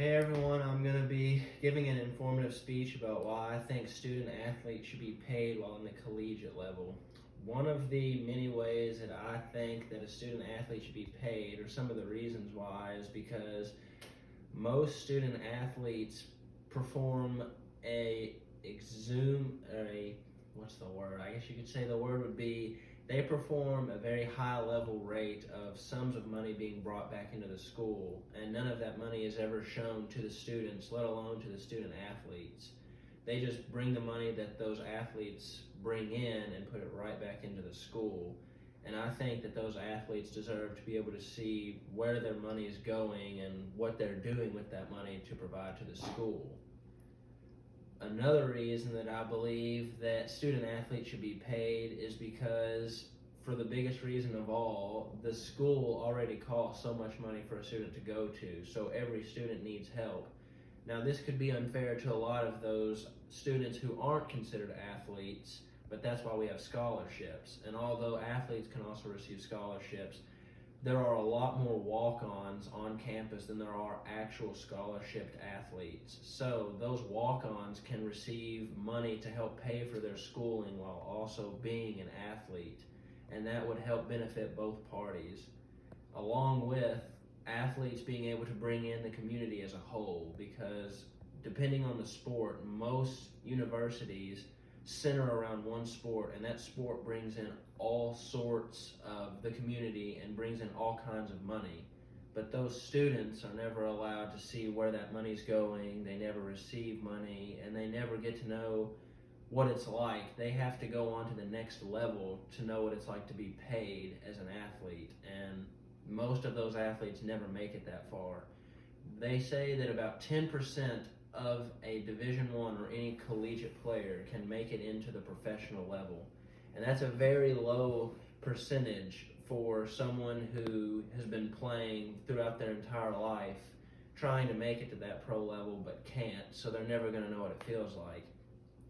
Hey everyone, I'm going to be giving an informative speech about why I think student athletes should be paid while in the collegiate level. One of the many ways that I think that a student athlete should be paid, or some of the reasons why, is because most student athletes perform what's the word? I guess you could say the word would be they perform a very high level rate of sums of money being brought back into the school, and none of that money is ever shown to the students, let alone to the student athletes. They just bring the money that those athletes bring in and put it right back into the school. And I think that those athletes deserve to be able to see where their money is going and what they're doing with that money to provide to the school. Another reason that I believe that student athletes should be paid is because, for the biggest reason of all, the school already costs so much money for a student to go to, so every student needs help. Now, this could be unfair to a lot of those students who aren't considered athletes, but that's why we have scholarships. And although athletes can also receive scholarships, there are a lot more walk-ons on campus than there are actual scholarshiped athletes. So those walk-ons can receive money to help pay for their schooling while also being an athlete, and that would help benefit both parties, along with athletes being able to bring in the community as a whole, because depending on the sport, most universities center around one sport, and that sport brings in all sorts of the community and brings in all kinds of money. But those students are never allowed to see where that money's going, they never receive money, and they never get to know what it's like. They have to go on to the next level to know what it's like to be paid as an athlete, and most of those athletes never make it that far. They say that about 10% of a Division I or any collegiate player can make it into the professional level. And that's a very low percentage for someone who has been playing throughout their entire life, trying to make it to that pro level but can't, so they're never going to know what it feels like.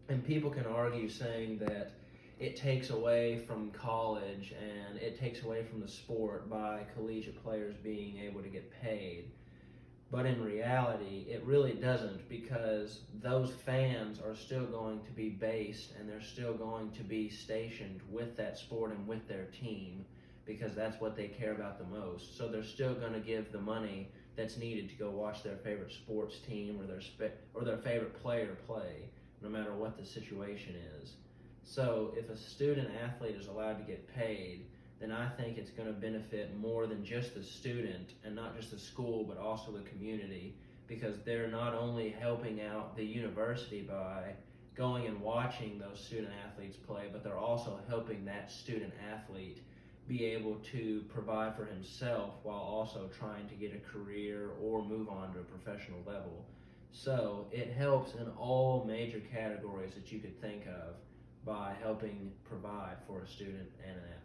And people can argue saying that it takes away from college and it takes away from the sport by collegiate players being able to get paid. But in reality, it really doesn't, because those fans are still going to be based and they're still going to be stationed with that sport and with their team, because that's what they care about the most. So they're still going to give the money that's needed to go watch their favorite sports team or their favorite player play, no matter what the situation is. So if a student athlete is allowed to get paid, then I think it's going to benefit more than just the student and not just the school, but also the community, because they're not only helping out the university by going and watching those student athletes play, but they're also helping that student athlete be able to provide for himself while also trying to get a career or move on to a professional level. So it helps in all major categories that you could think of by helping provide for a student and an athlete.